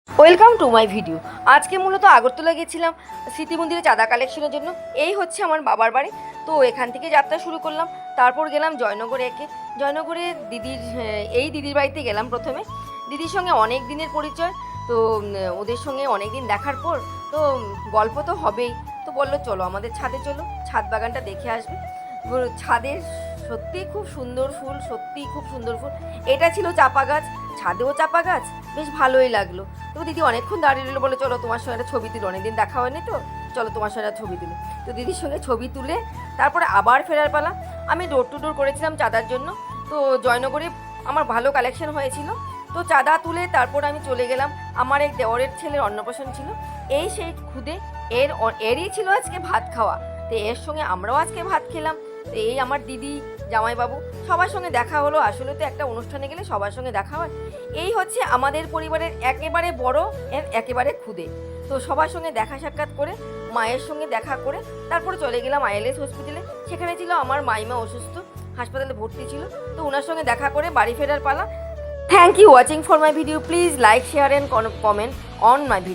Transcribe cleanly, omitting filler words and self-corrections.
Welcome to my video. আজকে মূলত আগরতলা গেছিলাম স্মৃতি মন্দিরে চাঁদা কালেকশনের জন্য। এই হচ্ছে আমার বাবার বাড়ি। তো এখান থেকে যাত্রা শুরু করলাম। তারপর গেলাম জয়নগরে জয়নগরে এই দিদির বাড়িতে গেলাম প্রথমে। দিদির সঙ্গে অনেক দিনের পরিচয়। তো ওদের সঙ্গে অনেক দিন দেখার পর তো গল্প তো হবেই। তো বললো চলো আমাদের ছাদে চলো, ছাদ বাগানটা দেখে আসবে। ছাদের সত্যিই খুব সুন্দর ফুল, সত্যিই খুব সুন্দর ফুল। এটা ছিল চাপা গাছ, ছাদেও চাপা গাছ, বেশ ভালোই লাগলো। তো দিদি অনেকক্ষণ দাঁড়িয়ে রইলো, বলে চলো তোমার সঙ্গে একটা ছবি তুলো, অনেকদিন দেখা হয়নি তো, চলো তোমার সঙ্গে একটা ছবি তুলি। তো দিদির সঙ্গে ছবি তুলে তারপরে আবার ফেরার পালা। আমি ডোর টু ডোর করেছিলাম চাঁদার জন্য। তো জয়নগরে আমার ভালো কালেকশন হয়েছিল। তো চাঁদা তুলে তারপর আমি চলে গেলাম, আমার এক দেওরের ছেলের অন্নপ্রাশন ছিল। এই সেই খুদে এরই ছিল আজকে ভাত খাওয়া। তো এর সঙ্গে আমরাও আজকে ভাত খেলাম। তো এই আমার দিদি, জামাইবাবু, সবার সঙ্গে দেখা হলো। আসলে তো একটা অনুষ্ঠানে গেলে সবার সঙ্গে দেখা হয়। এই হচ্ছে আমাদের পরিবারের একেবারে বড়, একেবারে খুদে। তো সবার সঙ্গে দেখা সাক্ষাৎ করে, মায়ের সঙ্গে দেখা করে তারপরে চলে গেলাম আইএলএস হসপিটালে। সেখানে ছিল আমার মাইমা অসুস্থ, হাসপাতালে ভর্তি ছিল। তো ওনার সঙ্গে দেখা করে বাড়ি ফেরার পালা। Thank you watching for my video. Please like, share and comment on my video.